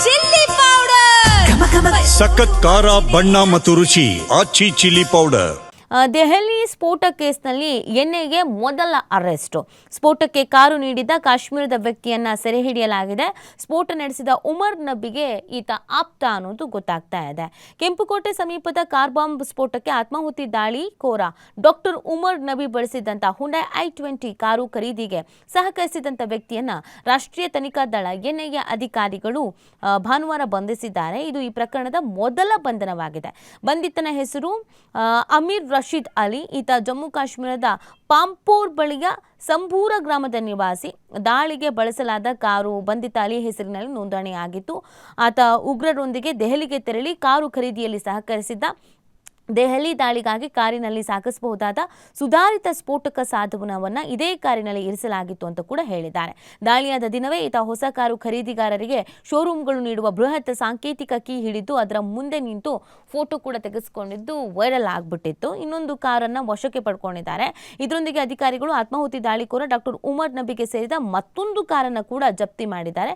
Chilli powder ಸಖತ್ ಖಾರ ಬಣ್ಣ ಮತ್ತು ರುಚಿ ಆಚಿ ಚಿಲ್ಲಿ ಪೌಡರ್. ದೆಹಲಿ ಸ್ಫೋಟ ಕೇಸ್ನಲ್ಲಿ ಎನ್ಐಎಗೆ ಮೊದಲ ಅರೆಸ್ಟ್. ಸ್ಫೋಟಕ್ಕೆ ಕಾರು ನೀಡಿದ್ದ ಕಾಶ್ಮೀರದ ವ್ಯಕ್ತಿಯನ್ನ ಸೆರೆ ಹಿಡಿಯಲಾಗಿದೆ. ಸ್ಫೋಟ ನಡೆಸಿದ ಉಮರ್ ನಬಿಗೆ ಈತ ಆಪ್ತ ಅನ್ನೋದು ಗೊತ್ತಾಗ್ತಾ ಇದೆ. ಕೆಂಪುಕೋಟೆ ಸಮೀಪದ ಕಾರ್ ಬಾಂಬ್ ಸ್ಫೋಟಕ್ಕೆ ಆತ್ಮಾಹುತಿ ದಾಳಿಕೋರ ಡಾಕ್ಟರ್ ಉಮರ್ ನಬಿ ಬಳಸಿದಂತ ಹುಂಡೈ i20 ಕಾರು ಖರೀದಿಗೆ ಸಹಕರಿಸಿದಂತ ವ್ಯಕ್ತಿಯನ್ನ ರಾಷ್ಟ್ರೀಯ ತನಿಖಾ ದಳ ಎನ್ಐಎ ಅಧಿಕಾರಿಗಳು ಭಾನುವಾರ ಬಂಧಿಸಿದ್ದಾರೆ. ಇದು ಈ ಪ್ರಕರಣದ ಮೊದಲ ಬಂಧನವಾಗಿದೆ. ಬಂಧಿತನ ಹೆಸರು ಅಮೀರ್ ರಶೀದ್ ಅಲಿ. ಈತ ಜಮ್ಮು ಕಾಶ್ಮೀರದ ಪಾಂಪೋರ್ ಬಳಿಯ ಸಂಭೂರ ಗ್ರಾಮದ ನಿವಾಸಿ. ದಾಳಿಗೆ ಬಳಸಲಾದ ಕಾರು ಬಂಧಿತ ಅಲಿ ಹೆಸರಿನಲ್ಲಿ ನೋಂದಣಿಯಾಗಿತ್ತು. ಆತ ಉಗ್ರರೊಂದಿಗೆ ದೆಹಲಿಗೆ ತೆರಳಿ ಕಾರು ಖರೀದಿಯಲ್ಲಿ ಸಹಕರಿಸಿದ್ದ. ದೆಹಲಿ ದಾಳಿಗಾಗಿ ಕಾರಿನಲ್ಲಿ ಸಾಗಿಸಬಹುದಾದ ಸುಧಾರಿತ ಸ್ಫೋಟಕ ಸಾಧನವನ್ನು ಇದೇ ಕಾರಿನಲ್ಲಿ ಇರಿಸಲಾಗಿತ್ತು ಅಂತ ಕೂಡ ಹೇಳಿದ್ದಾರೆ. ದಾಳಿಯಾದ ದಿನವೇ ಈತ ಹೊಸ ಕಾರು ಖರೀದಿಗಾರರಿಗೆ ಶೋರೂಮ್ಗಳು ನೀಡುವ ಬೃಹತ್ ಸಾಂಕೇತಿಕ ಕೀ ಹಿಡಿದು ಅದರ ಮುಂದೆ ನಿಂತು ಫೋಟೋ ಕೂಡ ತೆಗೆಸಿಕೊಂಡಿದ್ದು ವೈರಲ್ ಆಗಿಬಿಟ್ಟಿತ್ತು. ಇನ್ನೊಂದು ಕಾರನ್ನು ವಶಕ್ಕೆ ಪಡ್ಕೊಂಡಿದ್ದಾರೆ. ಇದರೊಂದಿಗೆ ಅಧಿಕಾರಿಗಳು ಆತ್ಮಾಹುತಿ ದಾಳಿಕೋರ ಡಾಕ್ಟರ್ ಉಮರ್ ನಬಿಗೆ ಸೇರಿದ ಮತ್ತೊಂದು ಕಾರನ್ನು ಕೂಡ ಜಪ್ತಿ ಮಾಡಿದ್ದಾರೆ.